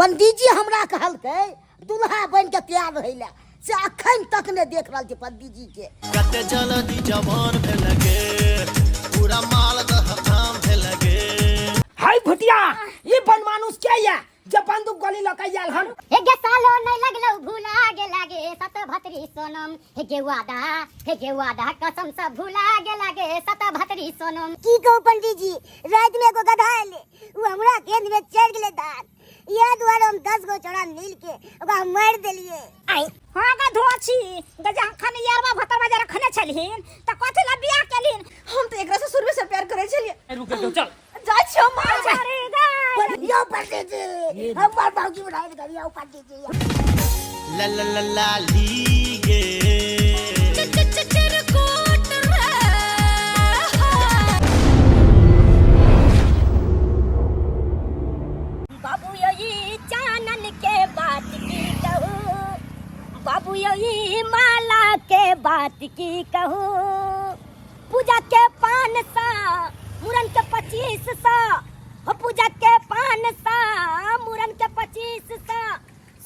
पंडित जी हमरा कहलकै दूल्हा बन के तैयार रहैला से अखन तक ने देख रहल छी पंडित जी के। कते जल्दी जवान भेलगे पूरा माल दहकाम भेलगे। हाय भुटिया ये बनमानुस के या जे बंदूक गोली लके आयल हन। हे गे सालो नहीं लगलो भूला गे लागे सत भतरी सोनम। हे गे वादा कसम से भूला गे लागे सत भतरी सोनम। की कहू पंडित जी रात में एगो गधा आले उ हमरा गेंद में चढ़ गेले दांत ये द्वारा हम 10 गो चढ़ा नील के ओकरा मार देलिए। आई हां गा धोची गजा खाने यारवा भतर बाजार रखने छलिन त कथि ला बियाह केलिन। हम तो एकरा से शुरू से प्यार करे छलिए। रुक चल जा छियो मार जा अरे गा यो पंडित जी हमार बाबूजी बनाए करी यो पंडित जी। ला ला ला ला लीगे बाबू यही चानन के बात की कहूँ। बाबू यही माला के बात की कहूँ। पूजा के 500 मुरन के 2500 हो पूजा के 500 मुरन के 2500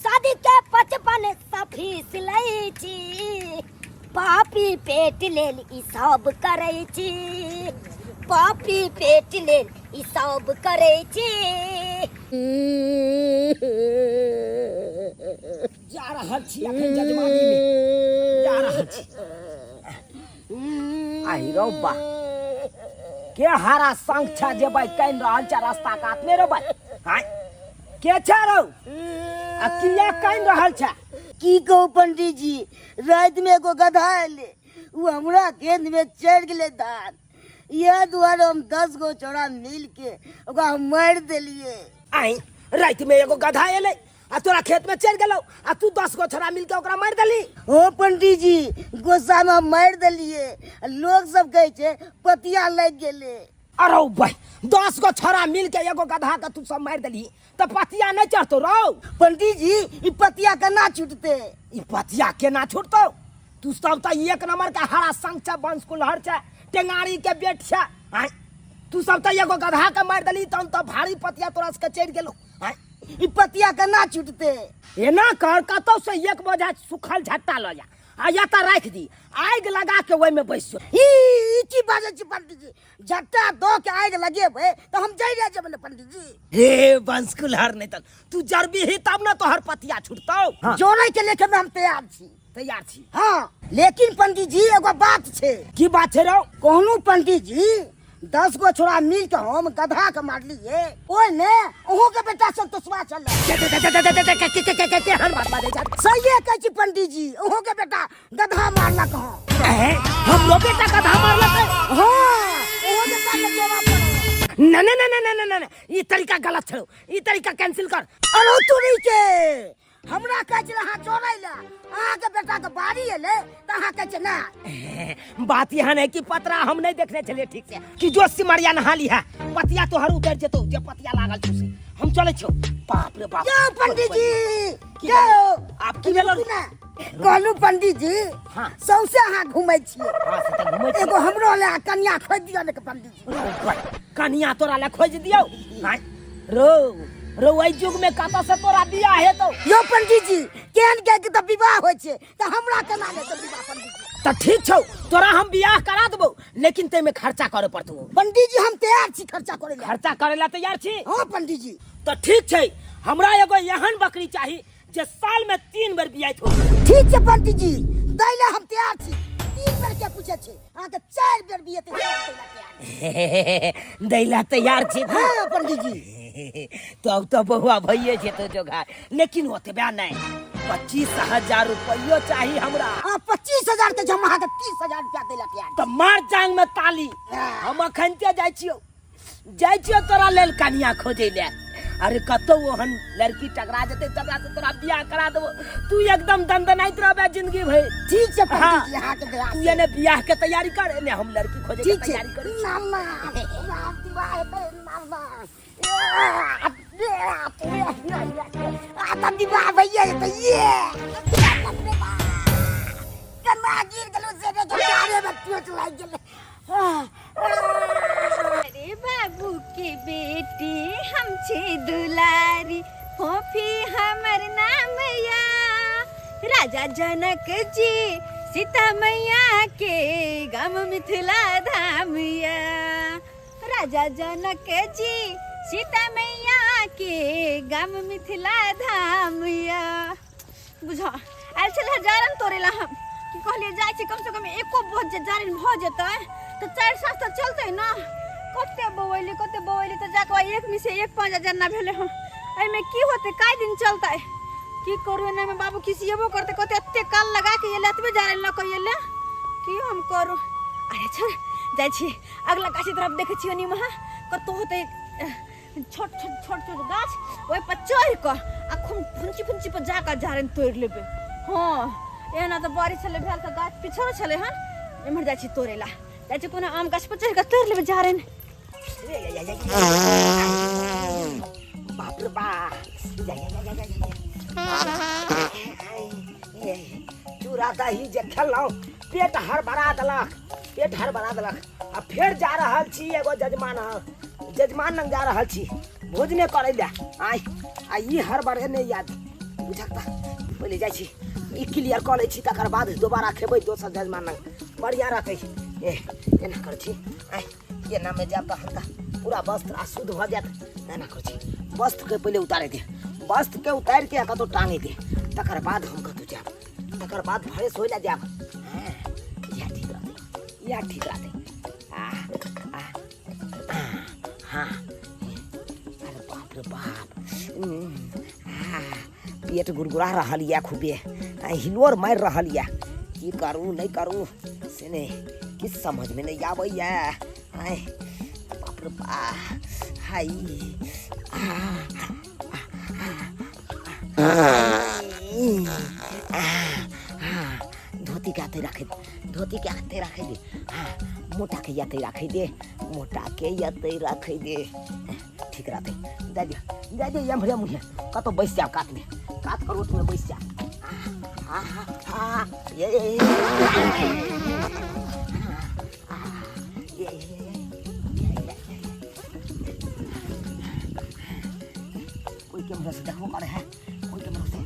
शादी के 55 फीस लै छी। पापी पेट लेल ई सब करै छी। पापी पेट लेल ई सब करै छी। जा रहल छी अखन जजमानी में जा रहल छी। आई रौ बा के हारा संग छा जेबै कैन रहल छ रास्ता काट में रो भाई। हाय के छ रौ आ किया कैन रहल छ। की कहू पंडित जी रात में एगो गधा आले उ हमरा गेंद में चढ़ गेले दांत ये द्वारा हम 10 गो चढ़ा नील के ओकरा मार देलिए। आई रात में एगो गधा एले आ तोरा खेत में चढ़ गेलौ आ तू 10 गो छोरा मिल के ओकरा मार देली। ओ पंडित जी गुस्सा में मार देलिए लोग सब कहे छे पतिया लग गेले। अरे भाई 10 गो छोरा मिल के एगो गधा के तू सब मार देली तो पतिया नहीं चढ़तो रौ। पंडित जी ई पतिया केना छूटते। ई पतिया केना छूटतो। तू सब तो एक नंबर का हरा संग छ बंश कुल्हड़ छ टेंगारी के बेट छ। हाय तू सब तो एगो गधा के मार देली तन तो भारी पतिया तोरा से चढ़ गेलो। हाय ई पतिया केना छूटते। एना कर कतो से एक बोझा सुखल झट्टा ल जा आ या त राख दी आग लगा के ओइ में बैस जो। ई की बाजे छी पंडित जी झट्टा दो के आग लगेबे तो हम जई रह जेबे पंडित जी। हे बंश कुल्हड़ नहीं तन तू जरबी ही तब ना तोहर पतिया छूटतो। हाँ। जोड़े के लेके में हम तैयार छी। तैयार छी। हाँ लेकिन पंडित जी एगो बात छे। की बात छे रौ। कहलू पंडित जी 10 गो छोरा मिल के हम गधा के मारलिए ओइ ने ओहो के बेटा सब तो सुवा चल के हर बात बाजे जा। सही कह छी पंडित जी ओहो के बेटा गधा मारलक हां। हम लो बेटा गधा मारलक। हां ओहो के बेटा के जोड़ा पड़। न न न न न न ई तरीका गलत छौ। ई तरीका कैंसिल कर। अरे तू नहीं के हमरा कह छ हां जोड़ैला अहाँ के बेटा के बारी एले त अहाँ कह छ ना। बात यहाँ है कि पतरा हम नहीं देखने चले ठीक से कि जो सिमरिया नहा ली है पतिया तो हर उतर जेतो जे पतिया लागल छौ से हम चले छौ। बाप रे बाप यो पंडित जी यो आप की भेलो ना कहलू पंडित जी। हाँ सौसे अहाँ घुमै छियै। हां से त घुमै छी। एगो हमरो ले कन्या खोज दियो ने पंडित जी। कन्या तोरा ले खोज दियो। हां रो रो ओइ जुग में कत से तोरा बियाह हेतौ। यो पंडित जी केहन के त विवाह होय छे त हमरा केना ले त विवाह पंडित जी। त ठीक छौ तोरा हम बियाह करा देबो लेकिन ते में खर्चा करे पड़तो। पंडित जी हम तैयार छी खर्चा करे ले। खर्चा करे ला तैयार छी। हां पंडित जी। तो ठीक छै हमरा एगो एहन बकरी चाही जे साल में 3 बार बियात हो। ठीक छै पंडित जी दैले हम तैयार छी। 3 बार के पूछे छी अहाँ के 4 बार बियात दैला तैयार छी। हां पंडित जी। तो बहुआ भइए छै तो जोगार लेकिन ओतबे नहीं 25,000 रुपया चाहिए हमरा। हां 25,000 के जमा के 30,000 रुपया देला तैयार। तो मार जांग में ताली हम अखनते जाय छियो तोरा लेल कन्या खोजे ले। अरे कतो ओहन लड़की टकरा जते तकरा से तोरा बियाह करा देबो तू एकदम दंदनाइत रहबे जिंदगी भर। ठीक छै पंडित जी हां के तैयार। तू ने बियाह के तैयारी कर ने हम लड़की खोजे के तैयारी करी। मामा विवाह हेतै मामा आता विवाह भैया तो ये कन्ना गिर गलो से के गारे में टूट लाग गेल। अरे बाबू की बेटी हम छे दुलारी होफी हमर नाम या राजा जनक जी सीता मैया के गाम मिथिला धाम या राजा जनक जी सीता मैया के गाम मिथिला धाम या बुझा आयल छल हजारन तोरेला हम कि कहलिए जाय छी कम से कम एको बहुत जारन भ जेतै तो 4-7 तो चलतै ना कते बवैली तो जाके एक में से एक 5,000 ना भेले हम एहि में की होते काय दिन चलतै की करू ना में बाबू किसिएबो करते कते एते काल लगा के ये लेतबे जारन ल कइले की हम करू अरे छोड़ जाय छी अगला गाछी तरफ देखे छी ओनी में कतो होते छोट गाछ ओइ पर चढ़ क आ फुंची पर जाकर जारन तोड़ लेबे हां एना तो बारिश चले भेल त गाछ पिछड़ चले हन एमहर जाय छी तोड़ेला जाय छी कोनो आम गाछ पर चढ़ क तोड़ लेबे जारन बाप रे बाप चूड़ा दही जे खेलौ पेट हड़बड़ा देलक आ फेर जा रहल छी एगो जजमान लग जा रहल छी भोजने करे ले आ ई हड़बड़े नहीं याद बुझकता पहले जाय छी ई क्लियर कर लै छी तकर बाद दोबारा खेबै दोसर जजमान लग बढ़िया रहतै एना कर छी एना में जाब त हमरा पूरा वस्त्र अशुद्ध भ जात एना कर छी वस्त्र के पहले उतारे दे वस्त्र के उतार के कतो टांगे दे तकर बाद हम कतो जाब तकर बाद फ्रेश होइला जाब या ठीक रहते हाँ अरे बाप रे बाप पेट गुड़गुड़ा रहल या खूबे हिलोर मार रहल या की करूँ नहीं करूँ से नहीं किस समझ में नहीं आवे या बाप रे बाप हाय धोती के हाथे रखे दे मोटा के याते रखे दे ठीक रहते दादी यमरे मुहे कतो बैस जा काट करोट में बैस जा ये कोई कैमरा से देखो करे है कोई कैमरा से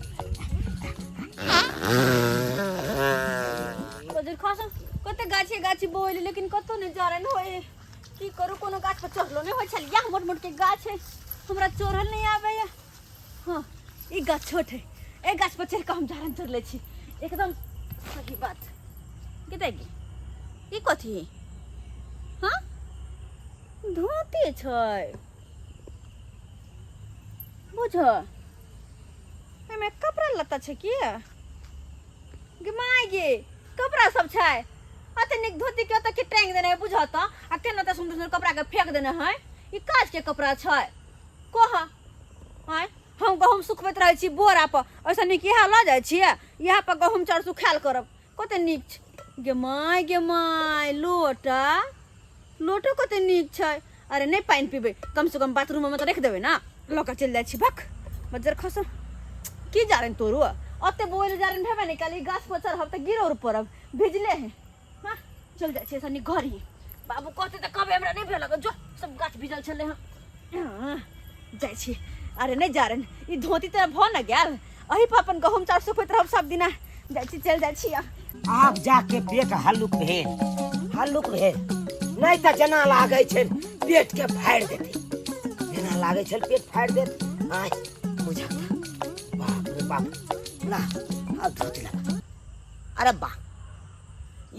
बजर खासा कते गाछी बोइले लेकिन कतो ने जारन होए की करू कोनो गाछ पर चढ़लो नहीं होय छल या मोट के गाछ है हमरा चोरल नहीं आवे या हां ई गाछ छोट है ए गाछ पर चढ़ के हम जारन चढ़ ले छी एकदम सही बात केतेगी ई कथी हां धोती छै बुझ एमे कपड़ा लत्ता छै की गे माय गे कपड़ा सब छै अते निक धोती के त के टांग देने बुझत आ केना त सुंदर कपड़ा के फेंक देने है ई काज के कपड़ा छै कोहा हाय हम गहूम सुखबैत रहै छी बोरा पर ऐसा निक यहाँ ल जाय छी यहाँ पर गहूम चाउर सुखाल करब कते निक छै गे माय लोटो कते निक छै अरे नहीं पानी पीबे कम से कम बाथरूम में तो रख देबे ना लका चल जाय छी भक बजर खसम की जारन तोरू अते बोइल जारन भेबे निकाली गाछ पर चढ़ब त गिरोर परब भेजले है हां चल जाय छी सनी घर ही बाबू कहते त कबे हमरा नहीं भेल जो सब गाछ भिजल छले हां जाय छी अरे नहीं जारन ई धोती त भ न गेल अही पर अपन गहूम चाउर सुखैत रहब सब दिना जाय छी चल जाय छी आप जाके पेट हल्लुक भेल नहीं त जना लागे छै पेट के फाड़ देते जना लागे छै पेट फाड़ देत आय बुझा बाप रे बाप ला अब धोती लगा अरे बा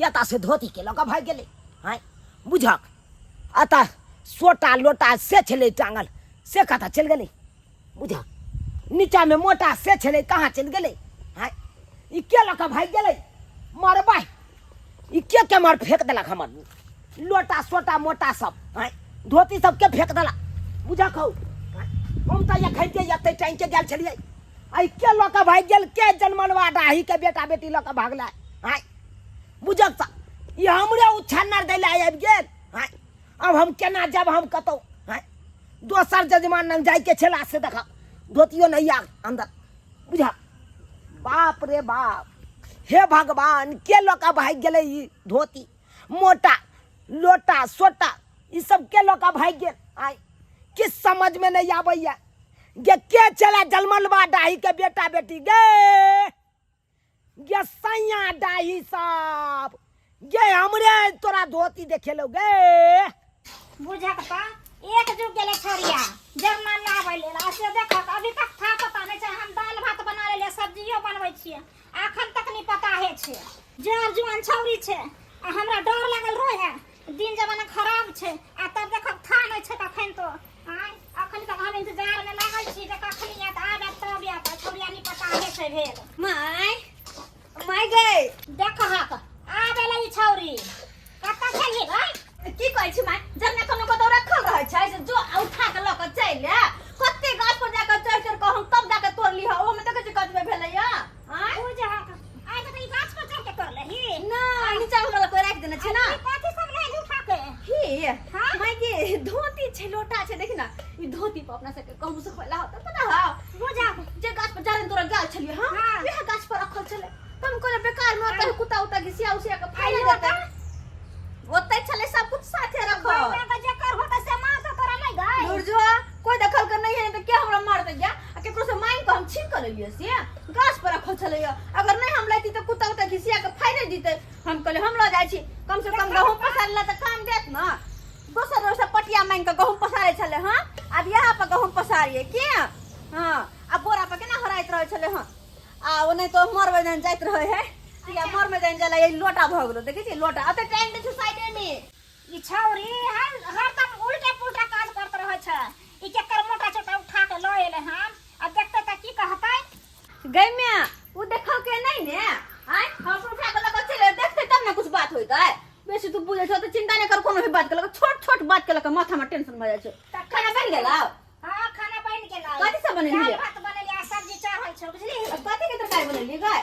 या से धोती के लगा भाग गेले हाय बुझा आता सोटा लोटा से छले टांगल से कथा चल गेले बुझा नीचा में मोटा से छले कहाँ चल गेले हाय ई के लगा भाग गेले मार बाई ई के मार फेंक देलक हमर लोटा सोटा मोटा सब हाय धोती सब के फेंक देला बुझा खौ हम त या खैते यते टाइम के गेल छलिए आई के लका भाग गेल के जन्मलवा डाही के बेटा बेटी लका भागला हाय बुझक सा ई हमरे उछन्नर दैला आबि गेल हाय अब हम केना जब हम कतौ हाय दोसर जजमान नंग जाय के छला से देखा धोतियो नहीं आ अंदर बुझा बाप रे बाप हे भगवान के लका भाग गेले ई धोती मोटा लोटा सोटा ई सब के लका भाग गेल आय किस समझ में नहीं आबैया गे के चला जलमलवा डाही के बेटा बेटी गे सैया डाही साहब गे हमरे तोरा धोती देखे लो गे बुझक त एक जुग गेले छोरिया जरना ना आबैले ऐसे देखक अभी तक था पता नहीं छै हम दाल भात बना लेले सब्जियो बनबै छियै अखन तक नहीं पता है छै जर जुआन छौरी छै आ हमरा डर लागल रहे दिन जमाना खराब छै आ तब देखक था नहीं छै तखन तो आय अखन तक हम इंतजार में लागल छी जे कखनी आत आबे तब आत छौरिया नहीं पता है छै भेल माय गए देखहक आबेले ई छौरी कत छलिए गय की कहै छी माय जब ने कोनो कतो रखल रहै छै से जो उठा के ल के चले कते गाछ पर जाके चढ़ चढ़ के हम तब जाके तोड़ ली ओ में देखे छी कतबे भेलैया हां बुझहक आय त ई गाछ पर चढ़ के कर लेही ना नीचा वाला कोई राख देने छै ना कथि सब ले उठा के ही माय गे धोती छै लोटा छै देखि ना ई धोती पर अपना से कहू से खोला होता पता है बुझहक जे गाछ पर जारन तोरा गाल छलिए हां यह गाछ पर रखल छले तुम को बेकार में आता है कुत्ता उता घिसिया उसिया के फाड़ देता ओते छले सब कुछ साथे रखो मैं का जेकर होता से मां तो तोरा नहीं गई दूर जो कोई देखल कर नहीं है तो क्या हमरा मार दे गया आ केकरो से मांग के हम छीन कर लेलिए से गाछ पर रखल छले अगर नहीं हम लेती तो कुत्ता उता घिसिया के फाड़ देते हम कहले हम ल जाय छी कम से कम गहूं पसारला त काम देत ना दोसर दोसर पटिया मांग के गहूं पसारे छले हां अब यहां पर गहूं पसारिए के हां अब बोरा पर केना हराइत रहे छले हां आ ओने तो मर वजन जाइत रहे है या मर में जाइन जाला ये लोटा भ गेलो देखै छी लोटा अते टाइम दे छै साइडे में ई छौरी हरदम उल्टे पुल्टा काज करत रहै छै ई केकर मोटा छोटा उठा के ल एले हम अब देखते त की कहतै गई में वो देखो के नहीं ने आय हम उठा के लगा चले देखते तब ना कुछ बात होइतै बेसी तू बुझै छ त चिंता नहीं कर कोनो भी बात के लगा छोट छोट बात के लगा माथा में टेंशन भ जाय छै खाना बन गेला हां खाना बन गेला कथि सब बनेलिए दाल भात बनेलिए सब्जी चढ़ै छै बुझली कथि के तरकारी बनेलिए गई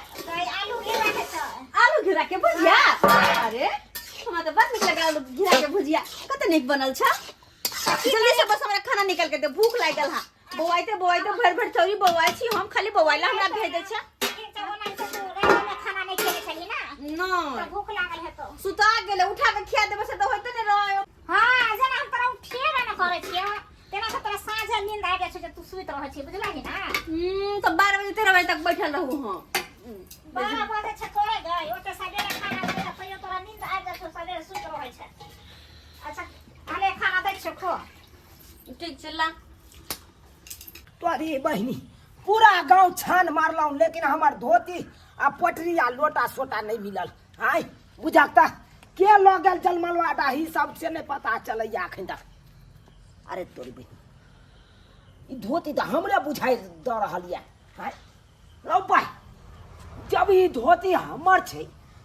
आलू घेरा के छै आलू घेरा के भुजिया अरे हमरा तो बड़ नीक लगे आलू घेरा के भुजिया कते नीक बनल छ जल्दी से बस हमरा खाना निकाल के दे भूख लागल हा बौआइते भर भर चौरी बौआइ छी हम खाली बौआइला हमरा भेज दे छ खाना नहीं खेले छली ना न भूख लागल है तो सुता गेले उठा के खिया देबे से तो होइते ने रहो हां जना हम तोरा उठेबे न करे छियै तेना से तोरा साँझ नींद आ जाय छै जे तू सुइत रहै छी बुझलही ना तो 12 बजे 13 बजे तक बैठल रहू हां 12 बजे छ तोरे गई ओते सवेरे खाना दे त तोरा नींद आ जाय छै सवेरे सुइत रहै छै अच्छा आले खाना दै छै खो ठीक चला तोरी बहिनी पूरा गांव छान मारलौ लेकिन हमार धोती आ पटरी आ लोटा सोटा नहीं मिलल आय बुझाता के ल गेल जलमलवा डाही सबसे नहीं पता चलैया अखन तक अरे तोरी बहिनी ई धोती तो हमरे बुझाई द रहल या आय लौ भाई जब ई धोती हमर छै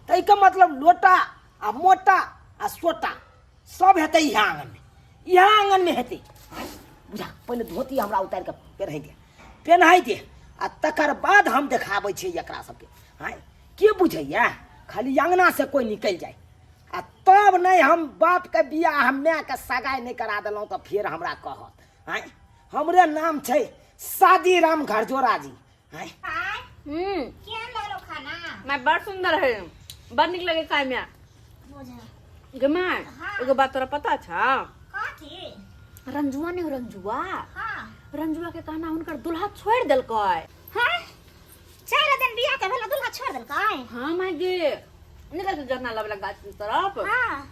तै के मतलब लोटा आ मोटा आ सोटा सब हेतै यहाँ आंगन में हेतै बुझा पहले धोती हमरा उतार के पहनाई दे आ तकर बाद हम देखाबै छी एकरा सबके आय के बुझैया खाली अंगना से कोई निकल जाए आ तब नहीं हम बाप के बियाह माय के सगाई नहीं करा देलौं तो फिर हमरा कहत आय हमरे नाम छै शादी राम घरजोरा जी आय केहन लागलो खाना मैं बड़ सुंदर है बड़ निक लगे खाए में बुझा गमा एगो बात तोरा पता छ काठी रंजुआ ने रंजुआ हां रंजुआ के कहना हुनकर दुल्हा छोड़ देलकै हां 4 दिन बियाह के भेला दुल्हा छोड़ देलकै हां माय गे निकल के जरना लबला गाछ की तरफ हां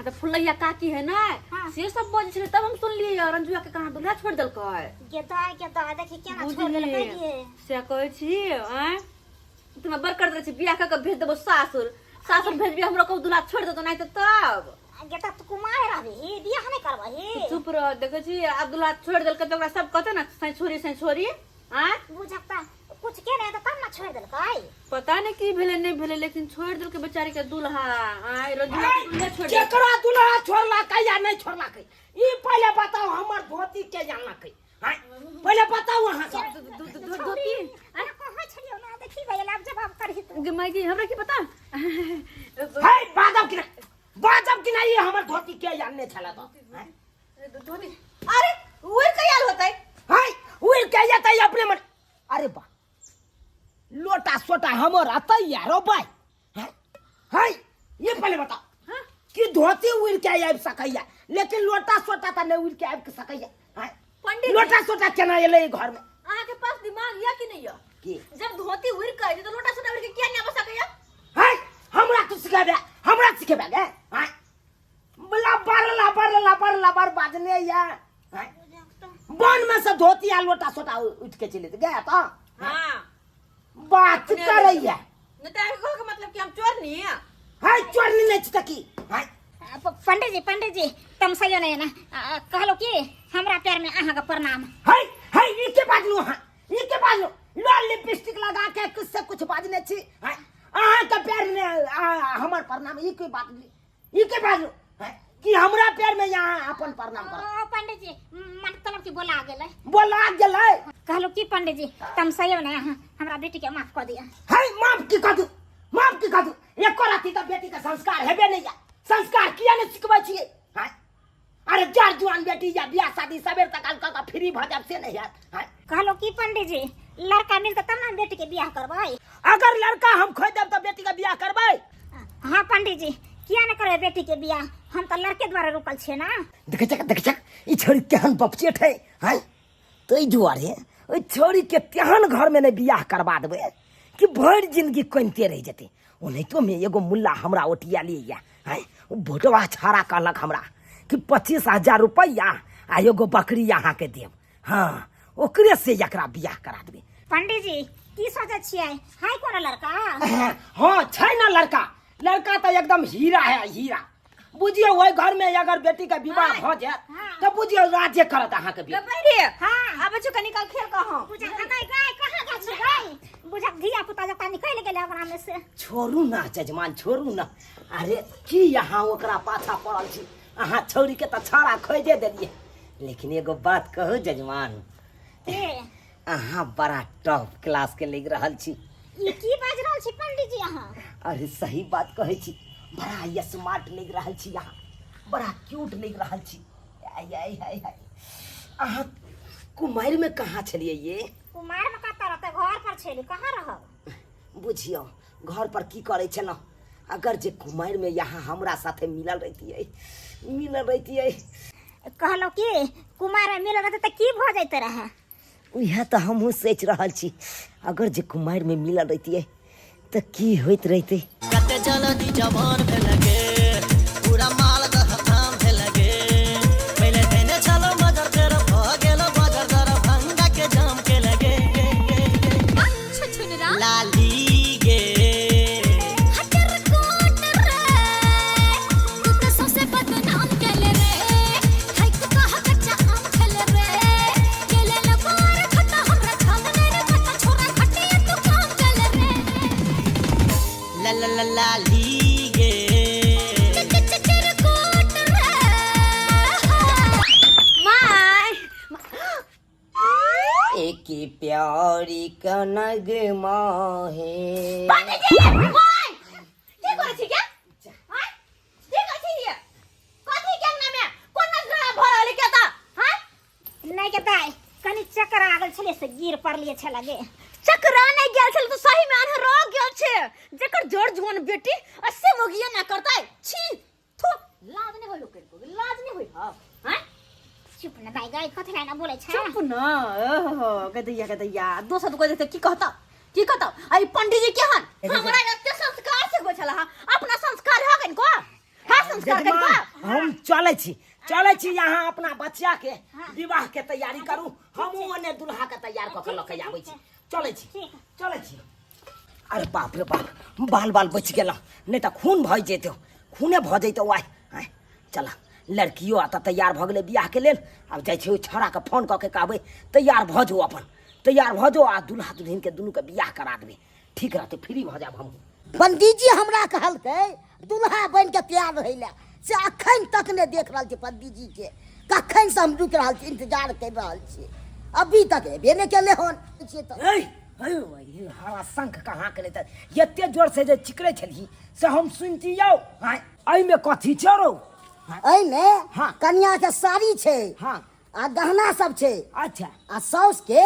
तो फुलैया काकी है ना हाँ। से सब बोल छले तब हम सुन लिए रंजुआ के कहना दुल्हा छोड़ देलकै गेदा देखि केना छोड़ देलकै ये से कहै छी आय तुम बर कर दे छी बियाह के भेज देबो सासुर भेज भी हमरो को दुल्हा छोड़ देतो नहीं तो तब गेदा तू कुमार रहबी बियाह नहीं करबही चुप रह देखै छी अब दुल्हा छोड़ देलकै तो ओकरा सब कहते ना सै छोरी आय बुझता कुछ के नहीं तो तब ना छोड़ देलकै पता नहीं की भेले नहीं भेले लेकिन छोड़ देलकै बेचारी के दुल्हा आय रंजुआ के दुल्हा छोड़ दे केकरा दुल्हा छोड़ला के या नहीं छोड़ला के ई पहले बताओ हमर धोती के जानला के हां पहले बताओ अहां सब धोती अरे कहां छलियो ना देखी भैया अब जवाब करही तू माय की हमरा की पता हे बाजब कि नहीं हमर धोती के जानने छला तो धोती अरे उर कयाल होतै हाय उर के जातै अपने मन अरे बा लोटा सोटा हमर अतै यारो भाई हाय ये पहले बताओ कि धोती उड़ के आब सकैया लेकिन लोटा सोटा त नहीं उड़ के आब सकैया हाय पंडित जी, लोटा सोटा केना एले घर में अहाँ के पास दिमाग या कि नहीं या की जब धोती उड़ के तो लोटा सोटा उड़ के क्या नहीं आ सकैया है हमरा तू सिखेबे गे हां लाबर बाजने या हैं? बन में से धोती आ लोटा सोटा उठ के चले गया तो हां बात करैया न त कहो के मतलब कि हम चोर नहीं है है चोरनी नहीं छकी है पंडित जी तुम सही नहीं ना कहलो कि हमरा पैर में अहाँ का प्रणाम है ई के बाजलू हां ई के बाजलू लाल लिपस्टिक लगा के किससे कुछ बाजने छी है अहाँ के पैर में हमर प्रणाम ई के बात ई के बाजलू है कि हमरा पैर में यहाँ अपन प्रणाम कर पंडित जी मतलब कि बोला गेलै कहलो कि पंडित जी तुम सही नहीं हमरा बेटी के माफ कर दिया है माफ की कदू एको राती तो बेटी का संस्कार हेबे नहीं या संस्कार किया नहीं सिखबै छियै हैं अरे जार जुआन बेटी या बियाह शादी सबेर तक का फ्री भ जाब से नहीं है कहलो कि पंडित जी लड़का मिलते तब ना बेटी के बियाह करबै अगर लड़का हम खोज देब तो बेटी का बियाह करबै हाँ पंडित जी किया न करबै बेटी के बियाह हम तो लड़के द्वारा रुकल छे ना देख चक ई छोरी केहन बपचेट है हैं तै दुआरे ओइ छोरी के तेहन घर में नहीं बियाह करबा देबै कि भर जिंदगी कोनते रह जते ओनहितो में एगो मुल्ला हमरा ओटिया लिया है भोटवा छाड़ा कहलक हमरा कि 25,000 रुपया आ एगो बकरी यहाँ के देब हाँ ओकरे से एकरा बियाह करा देबै पंडित जी की सोचे छियै हाय कोन लड़का हाँ छै ना लड़का तो एकदम हीरा है हीरा बुझियो ओइ घर में अगर बेटी का विवाह हो जाए तो बुझियो राज्य करत अहाँ के बियाह गपैरी हाँ अब बच्चों का निकाल खेल कहो बुझा गई कहां जा छी गई बुझा धिया पुता जता निकल गेले अपना में से छोड़ू ना जजमान छोड़ू ना अरे की यहाँ ओकरा पाछा पड़ल छी अहाँ छोरी के तो छाड़ा खोजे देलिए लेकिन एगो बात कहू जजमान के अहाँ बड़ा टॉप क्लास के लग रहल छी ई की बाज रहल छी पंडित जी अहाँ अरे सही बात कहै छी बड़ा स्मार्ट लग रहल छी यहाँ बड़ा क्यूट लग रहल छी आई अहाँ कुमार में कहाँ छलिए ये कुमार में कतऽ रहते घर पर छेली कहाँ रहब बुझियो घर पर की करे छलौ अगर जे कुमार में यहाँ हमरा साथे मिलल रहतियै कहलो कि कुमार में मिलल रहते त की भ जाते रहे उहे तो हमहू सोच रहल छी अगर जे कुमार में मिलल रहतियै तो की होइत रहते कते जल्दी जवान भेलगे पूरा माल दहकाम भेलगे पहले देने चलो मगर तेरा भ गेलो बजर जरा भंगा के जाम के लगे छुछुनरा लाली गे हटर कोट रे तू तो सबसे बदनाम केले रे हाय तू कहा कच्चा आम खेले रे केले लबार खट्टा हमरा खाने रे खट्टा छोरा खट्टी तू काम केले रे ला लाली गे चचर कोट रे माय एक प्यारी कनग माहे पंडित जी माय की करे छी क्या हां की करे छी ये कथि के नाम है कोन नजरा भरल के ता हां नहीं कहता कनी चक्कर आ गेल छले से गिर पड़लिए छ लगे चक्रा नहीं गेल छल तो सही में आन्हर रो गेल छे जेकर जड़ जुआन बेटी अस्से मोगिया ना करता है छी थू लाज नहीं होई लोग को लाज नहीं होई हां चुप न भाई गई कथि ना बोले छ चुप ना ओहो गदैया दोसर दुको जैसे की कहता आई पंडित जी केहन हमरा एते संस्कार से गो छला अपना संस्कार है कन को है संस्कार कन को हम चले छी यहाँ अपना बच्चा के विवाह के तैयारी करू हमहू ओने दुल्हा के तैयार क के लके आबै छी चले छी अरे बाप रे बाप बाल बच गेला नहीं तो खून भ जेतो खूने भ जैतो आइ चला लड़कियों आता तैयार भ गेले बियाह के लेल अब जाय छी छोरा के फोन क के कहबै तैयार भ जो आ दुल्हा दुल्हन के दुनू के बियाह करा देबे ठीक रहते फ्री भ जाब हम पंडित जी हमरा कहलकै दुल्हा बन के तैयार रहै ले से अखन तक ने देख रहल छी पंडित जी के कखन से हम रुक रहल छी इंतजार कर रहल छी अभी तक एबे ने केले हन हवा शंख कहाँ के लेते एते जोर से जे चिकरे छली से हम सुनतियौ एहि में कथी छरो एहिमे हाँ। कन्या के साड़ी छै हाँ आ गहना सब छै अच्छा आ साउस के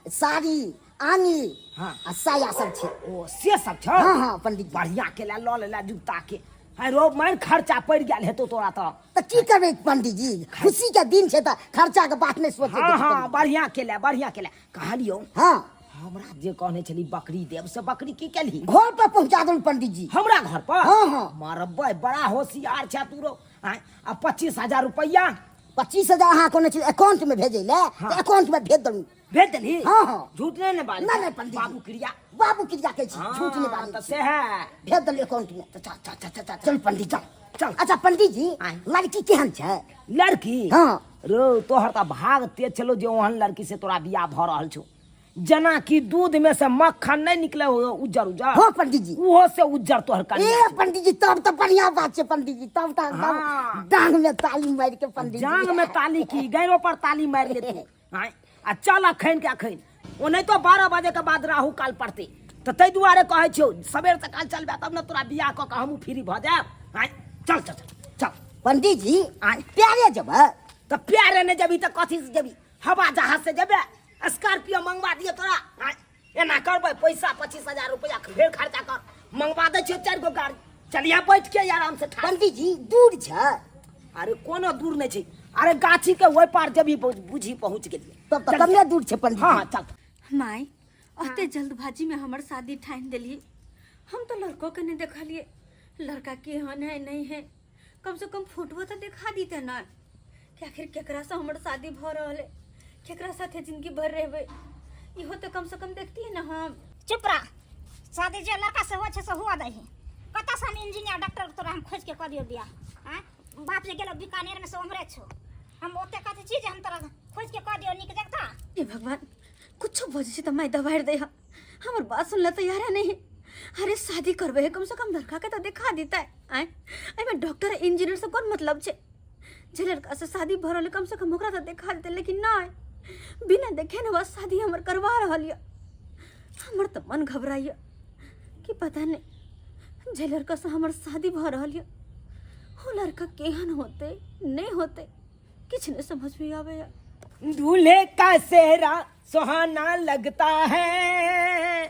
साड़ी आनी हाँ। आ साया सब छै ओ से सब छ हाँ पंडित जी बढ़िया के ला ल लेला जूता के रो मार खर्चा पड़ गया हेतो तोरा तो की करबे पंडित जी, खुशी के दिन छे त खर्चा के बात नहीं सोचे। हाँ बढ़िया केले कहलियो। हाँ हमरा जे कहने छली बकरी देव से बकरी की केली? घर पर पहुंचा दो पंडित जी। हमरा घर पर? हाँ हाँ मारबे बड़ा होशियार छे तू रो। आ 25,000 रुपया 25,000 अहाँ कोने छे अकाउंट में भेजे ले, हाँ। तो अकाउंट में भेज दू। भेज देली? हाँ हाँ झूठ नहीं बाल? नहीं पंडित बाबू क्रिया बाबू क्रिया के छी, झूठ नहीं हाँ, तो बात से है। भेज दली अकाउंट में। तो चल चल पंडित चल चल। अच्छा पंडित जी आय। लड़की केहन छे? लड़की? हाँ रो तोहर त भाग तेज चलो जो ओहन लड़की से तोरा बियाह भ रहल छौ। जना कि दूध में से मक्खन नहीं निकले हो उज्जर उज्जर। हाँ पंडित जी। वो से उज्जर तोहर कन्या ए पंडित जी तब तो बढ़िया बात छे पंडित जी, तब तो हाँ। डांग में ताली मार के पंडित जी। जांग में ताली की गैरों पर ताली मार ले तू। हां आ चल अखन के अखन ओ नहीं तो 12 बजे के बाद राहु काल पड़ते तो तै दुआरे कहै छौ सवेर से काल चलबे तब न तोरा बियाह क के हमहु फ्री भ जाब। हां चल चल चल पंडित जी आय। प्यारे जब तो प्यारे ने जबी तो कथी से जबी? हवा जहाज से जबे? स्कॉर्पियो मंगवा दिए तोरा? हां एना करबै पैसा 25,000 रुपया ढेर खर्चा कर मंगवा दे छे 4 गो गाड़ी। चलिया बैठ के आराम से ठा। पंडित जी दूर छे? अरे कोनो दूर नहीं छे, अरे गाछी के ओइ पार जबी बुझी पहुंच गेलिए। तब तो कमे दूर छे पंडित जी। हां चल। माई अते जल्दबाजी में हमर शादी ठान दिली। हम तो लड़कों के नहीं देखलिए, लड़का केहन है नहीं है, कम से कम फोटो तो दिखा दीते ना कि आखिर केकरा से हमर शादी भ रहल है, केकरा साथे जिंदगी भर रहबे, इहो तो कम से कम देखती है ना हम। चुप रह, शादी जे लड़का से हो छे से हुआ दही। कता से हम इंजीनियर डॉक्टर तोरा हम खोज के क दियो बियाह। हां बाप जे गेलो बीकानेर में से उमरे छो, हम ओते कते चीज हम तोरा खोज के क दियो निक जगता। ए भगवान कुछ वजह से तो मैं दबाड़ दे हमर बात सुनले तैयार है नहीं। अरे शादी करबे है, कम से कम लड़का के तो दिखा देता है। आय में डॉक्टर इंजीनियर से कौन मतलब छे? जे लड़का से शादी भरल कम से कम ओकरा तो दिखा देते, लेकिन ना बिना देखे न बस शादी हमर करवा रहल या। हमर तो मन घबराइया कि पता नहीं जे लड़का से हमर शादी भ रहल या वो लड़का केहन होते नहीं होते किछ नहीं समझ में आवे या। दूल्हे का सेहरा सुहाना लगता है,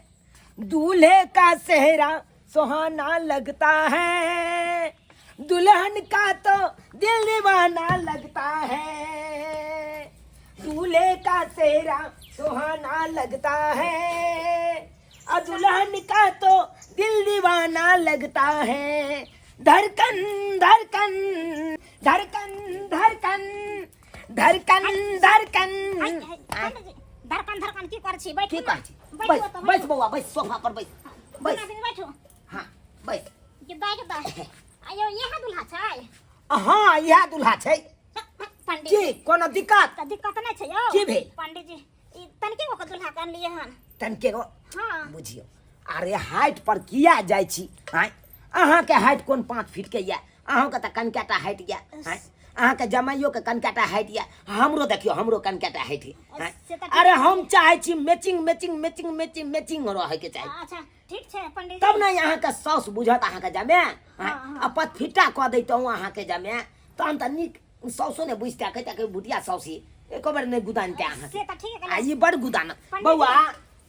दूल्हे का सेहरा सुहाना लगता है, दुल्हन का तो दिल दीवाना लगता है। दूल्हे का सेहरा सुहाना लगता है और दुल्हन का तो दिल दीवाना लगता है। धड़कन धड़कन धड़कन धड़कन धड़कन धड़कन धड़कन धड़कन की कर छी? बैठ की ना। कर छी? बैठ बैठ बउआ बैठ, सोफा पर बैठ बैठ। बैठो हां बैठ। कि बैठ द। आयो ये है दुल्हा छै? हां यह दुल्हा छै। पंडित की कोनो दिक्कत? त दिक्कत नहीं छै यो? की भेल? पंडित जी ई तनके गो के दुल्हा कर लिए हन। तनके गो? हां बुझियो अरे हाइट पर किया जाय छी? हां अहाँ के हाइट कोन 5 फीट के या? अहाँ के त कनकाटा हाइट या। हां अहाँ के जमाइयो के कनकाटा हाइट या, हमरो देखियो हमरो कनकाटा हाइट है। अरे हम चाहे छी matching matching matching matching matching रहे के चाही। अच्छा ठीक छै पंडित तब नहीं अहाँ के साउस बुझत अहाँ के जमे। आ पतफिटा क दैतौ अहाँ के जमे तहन त निक साउसो ने बुझता कहता के बुटिया साउसी एको बार नहीं गुदानते अहाँ से त ठीक है। आ ई बड़ गुदान बउआ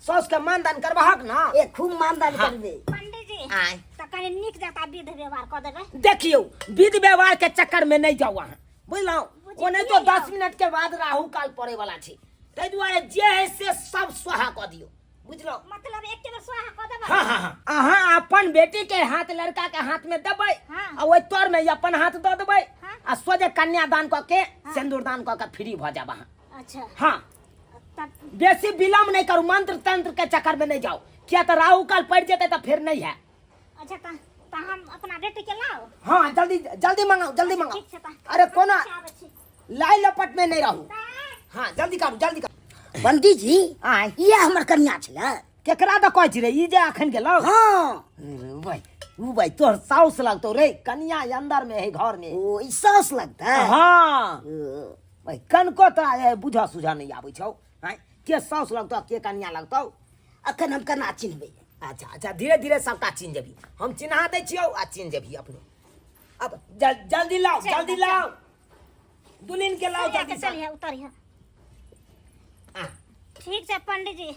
साउस के मानदान करबाहक ना। ए खूब मानदान करबे पंडित जी आय त कने निक जता विध व्यवहार क देबे। देखियो विध व्यवहार के चक्कर में नहीं जाओ अहाँ, बुझलौ? ओने तो 10 मिनट के बाद राहु काल पड़े वाला छै, तै दुआरे जे है से सब स्वाहा क दियो, बुझलौ? मतलब एक के स्वाहा क देबे। हां हां हां अहाँ अपन बेटी के हाथ लड़का के हाथ में देबै आ ओइ तोर में अपन हाथ द देबै आ सोजे कन्यादान क के सिंदूरदान क के फ्री भ जाब अहाँ। अच्छा हां तब बेसी विलम्ब नहीं करू, मंत्र तंत्र के चक्कर में नहीं जाओ, क्या तो राहु काल पड़ जेते तो फिर नहीं है। अच्छा त हम अपना बेटी के लाओ। हाँ जल्दी जल्दी मंगाओ जल्दी मंगाओ। ठीक छै त अरे कोना आबै छी। लाई लपट में नहीं रहू। हाँ जल्दी करू जल्दी करू। पंडित जी आय ये हमर कन्या छले। केकरा द कहै छी रे ई जे अखन गेलौ? हाँ भाई ऊ भाई तोर साउस लगतो रे, कन्या अंदर में है घर में। ओ ई सास लगता है। हाँ भाई कनको तोरा बुझा सुझा नहीं आबै छौ। हां के साउस लगतो के कन्या लगतो? अखन हम केना चिन्हबे? अच्छा अच्छा धीरे धीरे सबका चिन्ह जेबी, हम चिन्हा दै छियौ आ चिन्ह जेबी अपने। अब जल्दी लाओ जल्दी लाओ दुल्हन के लाओ जल्दी से। चलिए उतरिए। ठीक छै पंडित जी।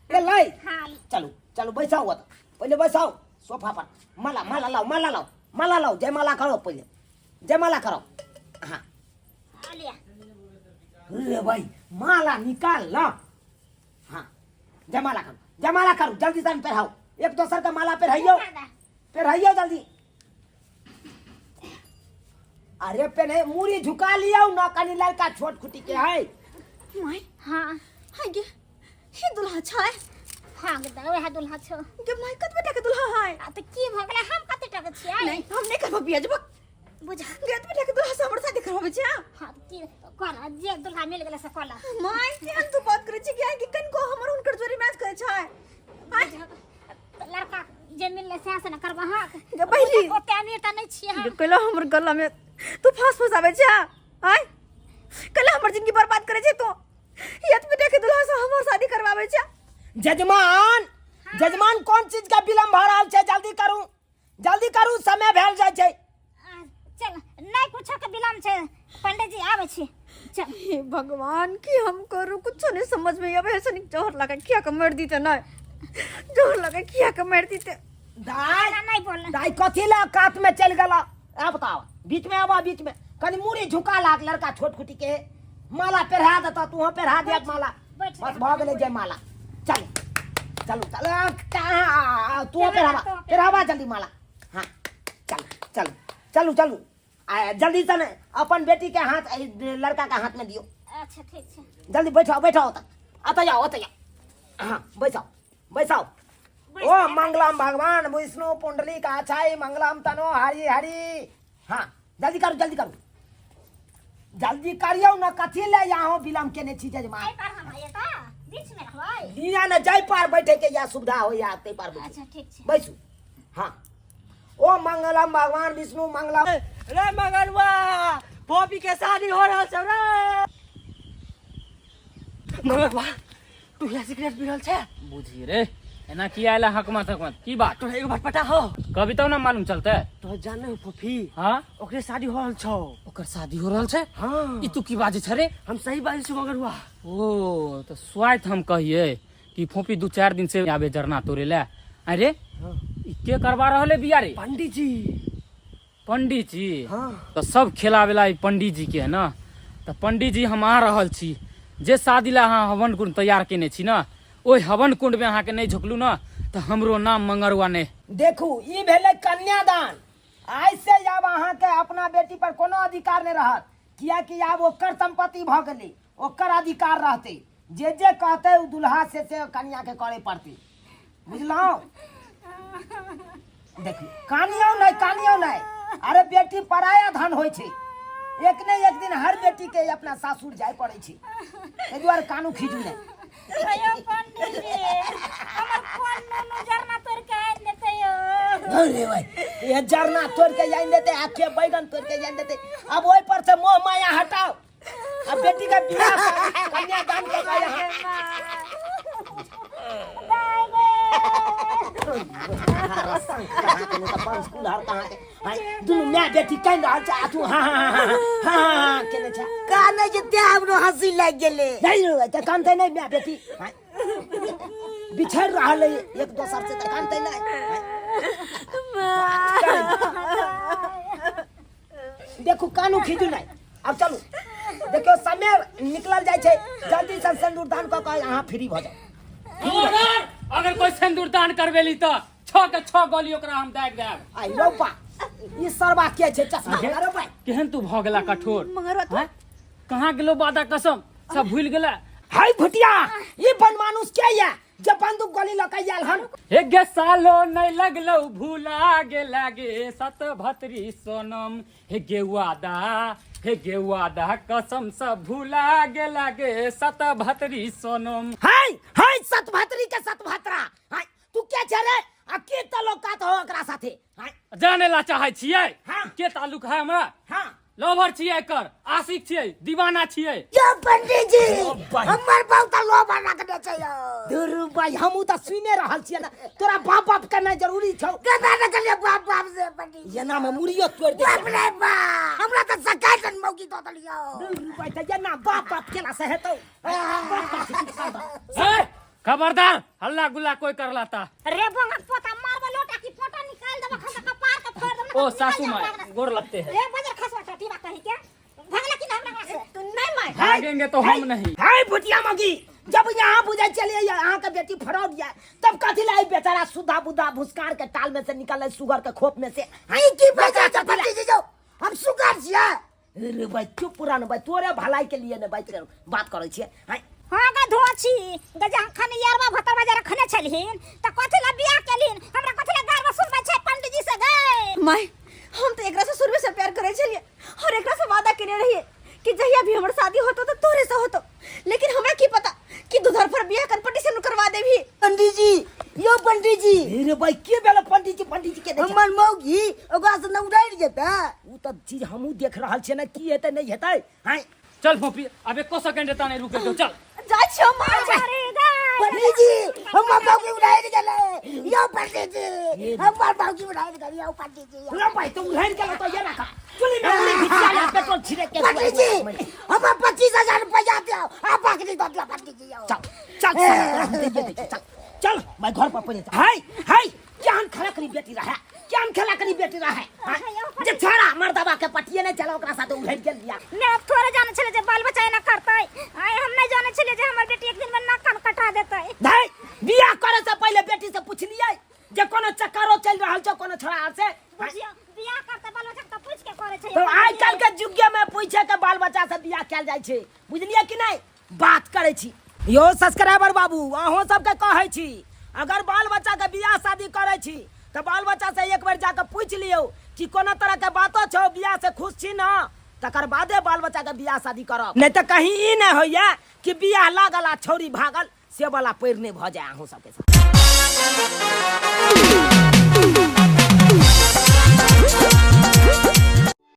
ए लाई हाँ चलो चलो बैसाओ पहले बैसाओ सोफा पर। माला माला लाओ माला लाओ माला लाओ, जयमाला करो पहले, जयमाला करो। हाँ आ लिया अरे भाई माला निकाल लो। हाँ जयमाला करो, जयमाला करो, जल्दी से पहराओ, एक दूसर का माला पहराइयो, पहराइयो जल्दी। अरे पहने मूरी झुका लिया ना, कनी लड़का छोट खुटी के है। माय हाँ हाय गे हे दुल्हा छै हाँ गदा वह दुल्हा छो गे माय कत बेटा के दुल्हा है आ तो की भ गेलै हम कते टका छियै नहीं हम नहीं करबो बियाह जब बुझा गे त बेटा के दुल्हा से हमर शादी करबो छै हाँ की कोला जे दुल्हा मिल गेलै से कोला माय केहन तू बात करे छी कि कन को हमर हुनकर जोड़ी मैच करे छै लड़का जे मिलले से न करबा हाँ गे पहली ओते अमीर त नहीं छियै हम गे कला हमर गला में तू फांस फसावे छै आय कला हमर जिंदगी बर्बाद करे छै तू यत बेटा के दुल्हा से हमर शादी करवावे छै जजमान जजमान कौन चीज का विलम्ब भ रहल छै, जल्दी करू समय भेल जाय छै। चल नहीं कुछ के विलम्ब छै, पंडित जी आवे छी चल। हे भगवान की हम करू कुछ नहीं समझ में आवे ऐसे नहीं जोर लगा किया के मार दी त नहीं जोर लगा किया के मार दी त दाई नहीं बोलना दाई कथी ला कात में चल गला, आ बताओ बीच में आवा, बीच में कनी मूरी झुका लाग, लड़का छोट खुटी के माला पहरा देता, तू पहरा दे माला, बैठ बस भ गेलै जय माला। चल चलो चलो कहाँ तू पहरावा जल्दी माला। हाँ चल चल चलू चलू जल्दी से अपन बेटी के हाथ लड़का के हाथ में दियो, अच्छा ठीक छै जल्दी बैठाओ तक आता जाओ हाँ बैसाओ। ओ मंगलम भगवान विष्णु पुंडली का अच्छाई मंगलम तनो हरि हरि। हाँ जल्दी करो जल्दी करियो ना, कथी ले यहाँ विलम्ब केने छी जजमान। आई पर हम आए ता बीच में रहबै दिया न जाय पार बैठे के या सुविधा हो या ते पार बैठे। अच्छा ठीक छै बैसू। हाँ ओ मंगलम भगवान विष्णु मंगलम। रे मगरवा पोपी के शादी हो रहल छै रे मगरवा तू या सिगरेट पी रहल छै बुझी रे एना की आयला हकमत की बात तोरा एगो बात पता हो कभी तो ना मालूम चलते। तो जाने हो पोपी हाँ ओकरे शादी हो रहल छौ ओकर शादी हो रहल छै। हाँ ई तू की बाजे छ रे। हम सही बात छै मगरवा ओ तो स्वार्थ हम कहिए कि फोपी 2-4 दिन से आबे जरना तोरे ले। अरे ई के करवा रहले बिया रे पंडित जी हाँ तो सब खेलावेला ई पंडित जी के है ना, तो पंडित जी हम आ रहल छी जे शादी ला अहाँ हवन कुंड तैयार केने छी ना, ओहि हवन कुंड में अहाँ के नहीं झुकलू ना तो हमरो नाम मंगरवा ने। देखू ई भेले कन्यादान, आज से अब अहाँ के अपना बेटी पर कोनो अधिकार नहीं रहत, किया कि अब ओकर संपत्ति भ गेलै, ओकर अधिकार रहते, जे कहते उ दुल्हा से कन्या के करे पड़ते, बुझलौ। देखू कानियो नहीं, अरे बेटी पराया धन होय छै, एक ने एक दिन हर बेटी के अपना सासुर जाय पड़े छै, ए दुआरे कानू खींचू नहीं। अयो पंडित जी हमर कोन नो जरना तोड़ के आन देते यो अरे भाई ये जरना तोड़ के जाइन देते, आखे बैगन तोड़ के जाइन देते, अब ओइ पर से मोह माया हटाओ, अब बेटी का बियाह कन्यादान के का यहाँ दुनू माय बेटी कहीं रहल छै, तू हाँ केने छै काने जे ते हमरो हंसी लाग गेले। नहीं त कानते नहीं माय बेटी बिछड़ रहल एक दोसर से, त कानते नहीं। देखू कानू खींचू नहीं, अब चलू देखियो समय निकलल जाय छै, जल्दी से सिंदूर दान क के यहाँ फ्री भ जाओ। अगर कोई सिंदूर दान करवेली तो 6 के 6 गोली ओकरा हम दाग देब। आई रोपा ई सरबा के छै चश्मा रे भाई, केहन तू भ गेला कठोर। मगरवा तू हैं? कहाँ गेलो वादा कसम सब भूल गेला। हाय भुटिया ई बन मानुस के या जे बंदूक गोली लके आयल हन। हे गे सालो नहीं लगलो भूला गेला गे सत भतरी सोनम, हे गे वादा कसम सब भूला गेला गे सत भतरी सोनम। हाय सतभतरी के सतभतरा, हाय तू के छै रे, आ के ताल्लुकात हो ओकरा साथे? हाय जाने ला चाहे छियै हाँ। के ताल्लुक है हमरा? हां लवर छियै, एकर आशिक छियै, दीवाना छियै। यो पंडित जी भाई। हमर बहुत लोभ रखने छै यो दुरु भाई हमू त सुने रहल छियै ना, तोरा बाप के नहीं जरूरी छौ, कदा न कले बाप से पंडित जी ये नाम मुड़ियो तोड़ दे। बाप रे बाप हमरा त सकायतन मौकी दो दलियो दुरु भाई त ये ना बाप केला से हेतौ। ए, खबरदार हल्ला गुल्ला कोई कर लाता। रे भंगा पोता मारबो लोटा की फोटो निकाल देबो खंदा कपार के फोड़ देबो ओ सासू माँ गोर लगते हैं। ए बजर खसवा छठी बा कहि के भगला कि हमरा से तू नहीं माय भागेंगे तो हम नहीं। हाय भुटिया मगी, जब यहाँ बुझे चलिए यहाँ का बेटी फरौट जाए तब कथी लाई बेचारा सुधा बुधा भुस्कार के टाल में से निकल सुगर के खोप में से। हाय की बजा छ पंडित जी जो हम सुगार छियै। अरे भाई चुप पुरान भाई तोरे भलाई के लिए ने भाई बात करे छियै। हाय हां गा धोची गजा खन यारवा भतर बाजार खने छलहिन त कथि ला बियाह केलिन हमरा कथि ला गारवा सुनबा छै पंडित जी से गए। माय हम तो एकरा से शुरू से प्यार करे छलिए और एकरा से वादा करे रहिए कि जहिया भी हमर शादी होतो तो तोरे से होतो, लेकिन हमरा की पता कि दुधर पर बियाह कर पटी से करवा देबी। पंडित जी यो पंडित जी अरे भाई के बेला पंडित जी के देख हमर मौगी ओकरा से न उड़ै जेतै। उ त चीज हमहू देख रहल छियै ना की हेतै नहीं हेतै। हाय चल फोफी अब एको सेकंड एता नहीं रुके तो चल। जा छो माय अरे गए पंडित जी हमर मौगी उड़ै गेलै यो पंडित जी हमर मौगी उड़ै गेलै यो पंडित जी। रे भाई तुम उड़ाई के तो ये ना का चुली में उड़ी भितिया या पेट्रोल छिड़क के पंडित जी हमर 25,000 रुपया दे आ बाकी दे दिया पंडित जी। चल चल चल मैं घर पर पहुंच। हाय हाय क्या खला करी बेटी रहा क्या खेला करी बेटी रहा जे छोरा मर्दबा के पटिए नहीं चला ओकरा साथ उड़ाई के लिया ने अब थोड़े जाने चले जे बाल बच्चा ना करतै। आय हम नहीं जाने चले जे हमर बेटी एक दिन में नाक कान कटा देतै। भाई बियाह करे से पहले बेटी से पूछ लिया जे कोनो चक्करो चल रहल छ कोनो छोरा से। बुझियो बियाह करतै बाल बच्चा के पूछ के करे छै। तो आज कल के युग में पूछे के बाल बच्चा से बियाह कैल जाय छै बुझलिए कि नहीं बात करे छी। यो सब्सक्राइबर बाबू अहों सब के कहै छी अगर बाल बच्चा के बियाह शादी करे छी तो बाल बच्चा से एक बार जाकर पूछ लियो कि कोनो तरह के बातो छौ बियाह से खुश छी ना तकर बादे बाल बच्चा के बियाह शादी करब। नहीं तो कहीं ई नहीं होइए कि बियाह लागल आ छौरी भागल से वाला पैर नहीं भ जाए अहों सब के साथ।